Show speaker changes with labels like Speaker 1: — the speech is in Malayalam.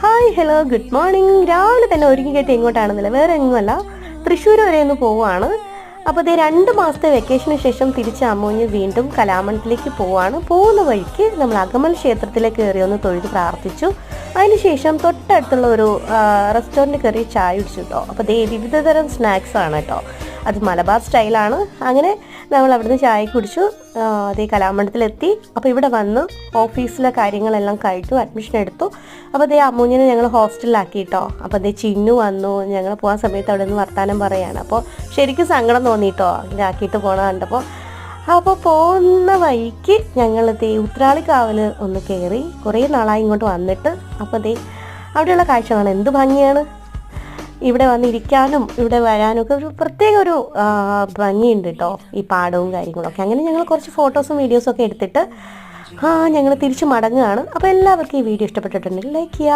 Speaker 1: Hi hello good morning. രാവിലെ തന്നെ ഒരുങ്ങി കെട്ടി എങ്ങോട്ടാണെന്നില്ല, വേറെ എങ്ങുമല്ല, തൃശ്ശൂർ വരെ ഒന്ന് പോവുകയാണ്. അപ്പോൾ അതേ 2 മാസത്തെ വെക്കേഷന് ശേഷം തിരിച്ച് അമ്മൂഞ്ഞ് വീണ്ടും കലാമണ്ഡലത്തിലേക്ക് പോവുകയാണ്. പോകുന്ന വഴിക്ക് നമ്മൾ അകമൽ ക്ഷേത്രത്തിലേക്ക് കയറി ഒന്ന് തൊഴുത് പ്രാർത്ഥിച്ചു. അതിനുശേഷം തൊട്ടടുത്തുള്ള ഒരു റെസ്റ്റോറൻറ്റ് കയറി ചായ കുടിച്ചു കേട്ടോ. അപ്പോൾ അതേ വിവിധതരം സ്നാക്സ് ആണ് കേട്ടോ, അത് മലബാർ സ്റ്റൈലാണ്. അങ്ങനെ നമ്മൾ അവിടുന്ന് ചായ കുടിച്ചു, അതേ കലാമണ്ഡലത്തിലെത്തി. അപ്പോൾ ഇവിടെ വന്ന് ഓഫീസിലെ കാര്യങ്ങളെല്ലാം കഴിഞ്ഞു, അഡ്മിഷൻ എടുത്തു. അപ്പോൾ അതേ അമ്മൂഞ്ഞിനെ ഞങ്ങൾ ഹോസ്റ്റലിലാക്കി കേട്ടോ. അപ്പോൾ അതേ ചിന്നു വന്നു, ഞങ്ങൾ പോകാൻ സമയത്ത് അവിടെ നിന്ന് വർത്താനം പറയുകയാണ്. അപ്പോൾ ശരിക്കും സങ്കടം തോന്നിയിട്ടോ ആക്കിയിട്ട് പോകണ കണ്ടപ്പോൾ. അപ്പോൾ പോകുന്ന വഴിക്ക് ഞങ്ങളിതേ ഉത്രാളിക്കാവൽ ഒന്ന് കയറി. കുറേ നാളായി ഇങ്ങോട്ട് വന്നിട്ട്. അപ്പോൾ അതേ അവിടെയുള്ള കാഴ്ചകളാണ്, എന്ത് ഭംഗിയാണ്. ഇവിടെ വന്നിരിക്കാനും ഇവിടെ വരാനൊക്കെ ഒരു പ്രത്യേക ഒരു ഭംഗിയുണ്ട് കേട്ടോ, ഈ പാടവും കാര്യങ്ങളൊക്കെ. അങ്ങനെ ഞങ്ങൾ കുറച്ച് ഫോട്ടോസും വീഡിയോസും ഒക്കെ എടുത്തിട്ട് ഞങ്ങൾ തിരിച്ച് മടങ്ങുകയാണ്. അപ്പോൾ എല്ലാവർക്കും ഈ വീഡിയോ ഇഷ്ടപ്പെട്ടിട്ടുണ്ടെങ്കിൽ ലൈക്ക് ചെയ്യുക.